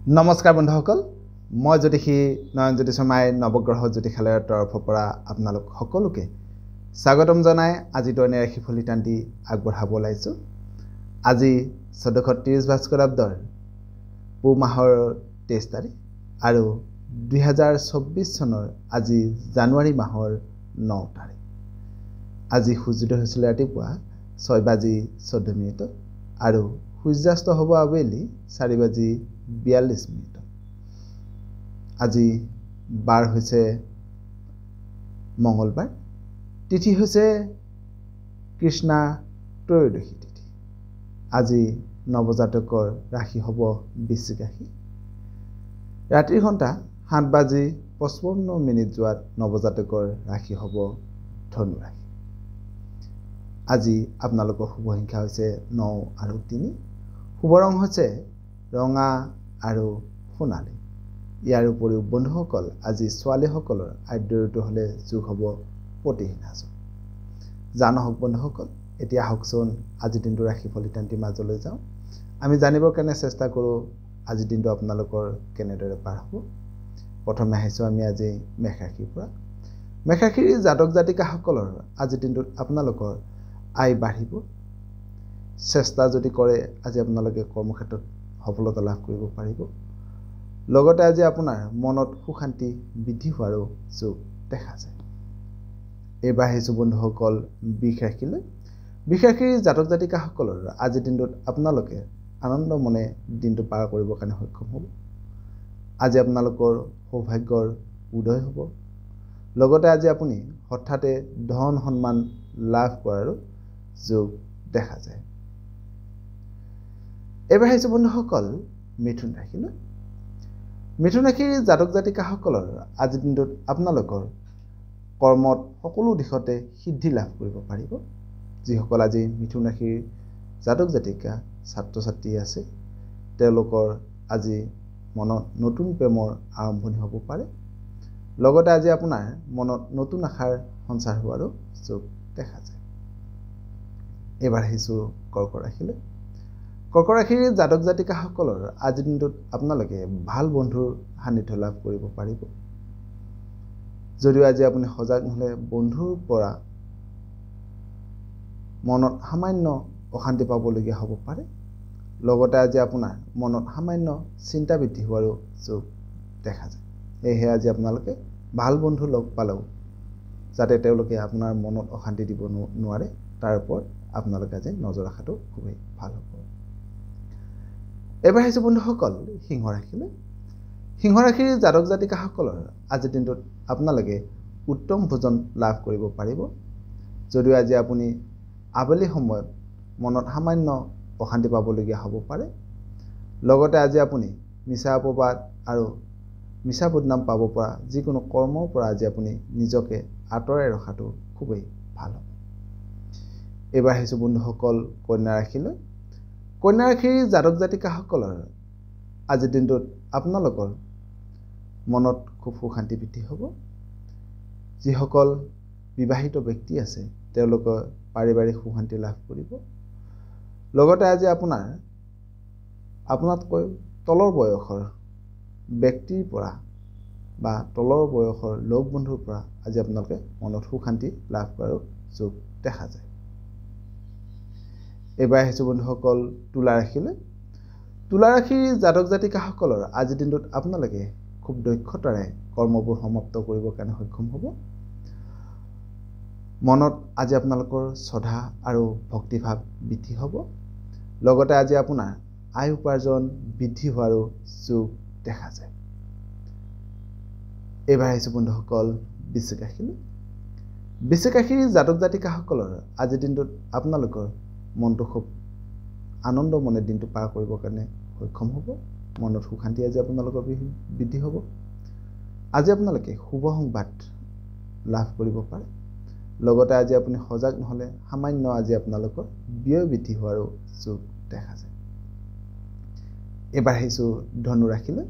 নমস্কাৰ বন্ধুসকল মই জ্যোতিষী নয়ন জ্যোতি শৰ্মাই নৱগ্ৰহ জ্যোতিষালয়ৰ তৰফৰ পৰা আপোনালোক সকলোকে স্বাগতম জনাই আজি দৈনিক ৰাশিফল ইত্যাদি আগবঢ়াব ওলাইছোঁ। আজি 1430 ভাস্কৰাব্দৰ পুহ মাহৰ 23 তাৰিখ আৰু 2024 চনৰ আজি জানুৱাৰী মাহৰ 9 তাৰিখ। আজি সূৰ্যোদয় হৈছিল ৰাতিপুৱা 6:14 আৰু সূৰ্যাস্ত হ'ব আবেলি 4:42। আজি বাৰ হৈছে মঙ্গলবাৰ, তিথি হৈছে কৃষ্ণা ত্ৰয়োদশী তিথি। আজি নৱজাতকৰ ৰাশি হ'ব বৃশ্চিক ৰাশি। ৰাতিৰ ঘণ্টা 7:55 যোৱাত নৱজাতকৰ ৰাশি হ'ব ধনু ৰাশি। আজি আপোনালোকৰ শুভ সংখ্যা হৈছে 9 আৰু 3। শুভ ৰং হৈছে ৰঙা আৰু সোণালী। ইয়াৰ উপৰিও বন্ধুসকল আজি ছোৱালীসকলৰ আদ্য ঋতু হ'লে যোগ হ'ব প্ৰতিহিনা যোগ। জানহক বন্ধুসকল, এতিয়া আহকচোন আজিৰ দিনটোৰ ৰাশিফল ইত্যাদিৰ মাজলৈ যাওঁ। আমি জানিবৰ কাৰণে চেষ্টা কৰোঁ আজিৰ দিনটো আপোনালোকৰ কেনেদৰে পাৰ হ'ব। প্ৰথমে আহিছোঁ আমি আজি মেষ ৰাশিৰ পৰা। মেষ ৰাশিৰ জাতক জাতিকাসকলৰ আজিৰ দিনটোত আপোনালোকৰ আয় বাঢ়িব। চেষ্টা যদি কৰে আজি আপোনালোকে কৰ্মক্ষেত্ৰত সফলতা লাভ কৰিব পাৰিব। লগতে আজি আপোনাৰ মনত সুখ শান্তি বৃদ্ধি হোৱাৰো যোগ দেখা যায়। এইবাৰ আহিছোঁ বন্ধুসকল বৃষ ৰাশিলৈ। বৃষ ৰাশিৰ জাতক জাতিকাসকলৰ আজিৰ দিনটোত আপোনালোকে আনন্দ মনে দিনটো পাৰ কৰিবৰ কাৰণে সক্ষম হ'ব। আজি আপোনালোকৰ সৌভাগ্যৰ উদয় হ'ব। লগতে আজি আপুনি হঠাতে ধন সন্মান লাভ কৰাৰো যোগ দেখা যায়। এইবাৰ আহিছোঁ বন্ধুসকল মিথুন ৰাশিলৈ। মিথুন ৰাশিৰ জাতক জাতিকাসকলৰ আজিৰ দিনটোত আপোনালোকৰ কৰ্মত সকলো দিশতে সিদ্ধি লাভ কৰিব পাৰিব। যিসকল আজি মিথুন ৰাশিৰ জাতক জাতিকা ছাত্ৰ ছাত্ৰী আছে তেওঁলোকৰ আজি মনত নতুন প্ৰেমৰ আৰম্ভণি হ'ব পাৰে। লগতে আজি আপোনাৰ মনত নতুন আশাৰ সঞ্চাৰ হোৱাৰো যোগ দেখা যায়। এইবাৰ আহিছোঁ কৰ্কট ৰাশিলৈ। কৰ্কট ৰাশিৰ জাতক জাতিকাসকলৰ আজিৰ দিনটোত আপোনালোকে ভাল বন্ধুৰ সান্নিধ্য লাভ কৰিব পাৰিব। যদিও আজি আপুনি সজাগ নহ'লে বন্ধুৰ পৰা মনত সামান্য অশান্তি পাবলগীয়া হ'ব পাৰে। লগতে আজি আপোনাৰ মনত সামান্য চিন্তা বৃদ্ধি হোৱাৰো যোগ দেখা যায়। সেয়েহে আজি আপোনালোকে ভাল বন্ধু লগ পালেও যাতে তেওঁলোকে আপোনাৰ মনত অশান্তি দিব নোৱাৰে তাৰ ওপৰত আপোনালোকে আজি নজৰ ৰখাটো খুবেই ভাল হ'ব। এইবাৰ আহিছোঁ বন্ধুসকল সিংহ ৰাশিলৈ। সিংহ ৰাশিৰ জাতক জাতিকাসকলৰ আজিৰ দিনটোত আপোনালোকে উত্তম ভোজন লাভ কৰিব পাৰিব। যদিও আজি আপুনি আবেলি সময়ত মনত সামান্য অশান্তি পাবলগীয়া হ'ব পাৰে। লগতে আজি আপুনি মিছা অপবাদ আৰু মিছা বদনাম পাব পৰা যিকোনো কৰ্মৰ পৰা আজি আপুনি নিজকে আঁতৰাই ৰখাটো খুবেই ভাল হ'ব। এইবাৰ আহিছোঁ বন্ধুসকল কন্যা ৰাশিলৈ। কন্যা ৰাশিৰ জাতক জাতিকাসকলৰ আজিৰ দিনটোত আপোনালোকৰ মনত খুব সুখ শান্তি বৃদ্ধি হ'ব। যিসকল বিবাহিত ব্যক্তি আছে তেওঁলোকে পাৰিবাৰিক সুখ শান্তি লাভ কৰিব। লগতে আজি আপোনাতকৈ তলৰ বয়সৰ ব্যক্তিৰ পৰা বা তলৰ বয়সৰ লগ বন্ধুৰ পৰা আজি আপোনালোকে মনত সুখ শান্তি লাভ কৰাৰো যোগ দেখা যায়। এইবাৰ আহিছোঁ বন্ধুসকল তুলা ৰাশিলৈ। তুলা ৰাশিৰ জাতক জাতিকাসকলৰ আজিৰ দিনটোত আপোনালোকে খুব দক্ষতাৰে কৰ্মবোৰ সমাপ্ত কৰিবৰ কাৰণে সক্ষম হ'ব। মনত আজি আপোনালোকৰ শ্ৰদ্ধা আৰু ভক্তিভাৱ বৃদ্ধি হ'ব। লগতে আজি আপোনাৰ আয় উপাৰ্জন বৃদ্ধি হোৱাৰো যোগ দেখা যায়। এইবাৰ আহিছোঁ বন্ধুসকল বৃশ্চিক ৰাশিলৈ। বৃশ্চিক ৰাশিৰ জাতক জাতিকাসকলৰ আজিৰ দিনটোত আপোনালোকৰ মনটো খুব আনন্দ মনে দিনটো পাৰ কৰিবৰ কাৰণে সক্ষম হ'ব। মনত সুখ শান্তি আজি আপোনালোকৰ বৃদ্ধি হ'ব। আজি আপোনালোকে শুভ সংবাদ লাভ কৰিব পাৰে। লগতে আজি আপুনি সজাগ নহ'লে সামান্য আজি আপোনালোকৰ ব্যয় বৃদ্ধি হোৱাৰো যোগ দেখা যায়। এইবাৰ আহিছোঁ ধনু ৰাশিলৈ।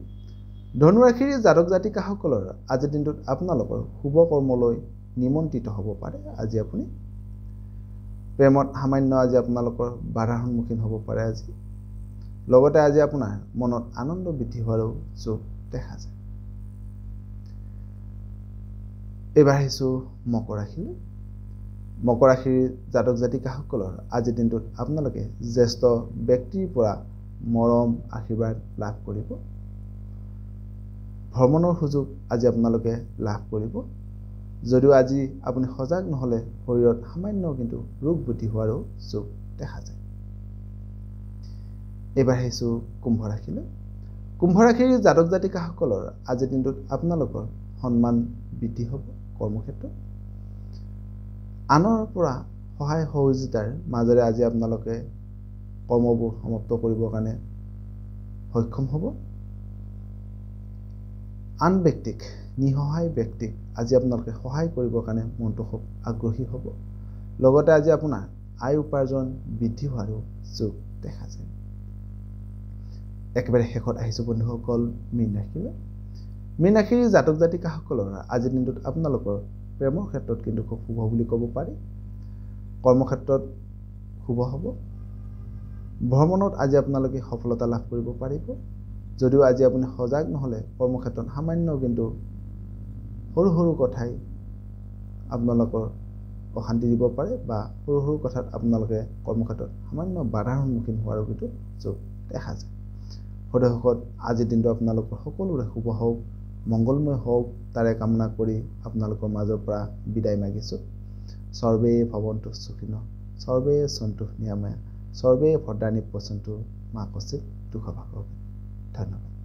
ধনু ৰাশিৰ জাতক জাতিকাসকলৰ আজিৰ দিনটোত আপোনালোকৰ শুভ কৰ্মলৈ নিমন্ত্ৰিত হ'ব পাৰে। আজি আপুনি প্ৰেমত সামান্য আজি আপোনালোকৰ বাধাৰ সন্মুখীন হ'ব পাৰে। আজি লগতে আজি আপোনাৰ মনত আনন্দ বৃদ্ধি হোৱাৰো যোগ দেখা যায়। এইবাৰ আহিছোঁ মকৰ ৰাশিলৈ। মকৰ ৰাশিৰ জাতক জাতিকাসকলৰ আজিৰ দিনটোত আপোনালোকে জ্যেষ্ঠ ব্যক্তিৰ পৰা মৰম আশীৰ্বাদ লাভ কৰিব। ভ্ৰমণৰ সুযোগ আজি আপোনালোকে লাভ কৰিব। যদিও আজি আপুনি সজাগ নহ'লে শৰীৰত সামান্য কিন্তু ৰোগ বৃদ্ধি হোৱাৰো যোগ দেখা যায়। এইবাৰ আহিছোঁ কুম্ভ ৰাশিলৈ। কুম্ভ ৰাশিৰ জাতক জাতিকাসকলৰ আজিৰ দিনটোত আপোনালোকৰ সন্মান বৃদ্ধি হ'ব কৰ্মক্ষেত্ৰত। আনৰ পৰা সহায় সহযোগিতাৰ মাজেৰে আজি আপোনালোকে কৰ্মবোৰ সমাপ্ত কৰিবৰ কাৰণে সক্ষম হ'ব। আন ব্যক্তিক নিসহায় ব্যক্তিক আজি আপোনালোকে সহায় কৰিবৰ কাৰণে মনটো খুব আগ্ৰহী হ'ব। লগতে আজি আপোনাৰ আয় উপাৰ্জন বৃদ্ধি হোৱাৰো যোগ দেখা যায়। একেবাৰে শেষত আহিছোঁ বন্ধুসকল মীন ৰাশিলৈ। মীন ৰাশিৰ জাতক জাতিকাসকলৰ আজিৰ দিনটোত আপোনালোকৰ প্ৰেমৰ ক্ষেত্ৰত কিন্তু খুব শুভ বুলি ক'ব পাৰি। কৰ্মক্ষেত্ৰত শুভ হ'ব। ভ্ৰমণত আজি আপোনালোকে সফলতা লাভ কৰিব পাৰিব। যদিও আজি আপুনি সজাগ নহ'লে কৰ্মক্ষেত্ৰত সামান্য কিন্তু সৰু সৰু কথাই আপোনালোকৰ অশান্তি দিব পাৰে বা সৰু সৰু কথাত আপোনালোকে কৰ্মক্ষেত্ৰত সামান্য বাধাৰ সন্মুখীন হোৱাৰো কিন্তু যোগ দেখা যায়। সদস্যসকল আজিৰ দিনটো আপোনালোকৰ সকলোৰে শুভ হওক, মংগলময় হওক তাৰে কামনা কৰি আপোনালোকৰ মাজৰ পৰা বিদায় মাগিছোঁ। সৰ্বে ভৱন্তু সুখিনঃ, সৰ্বে সন্তু নিৰাময়া, সৰ্বে ভদ্ৰাণি পশ্যন্তু মা কশ্চিৎ দুঃখভাগ্। ধন্যবাদ।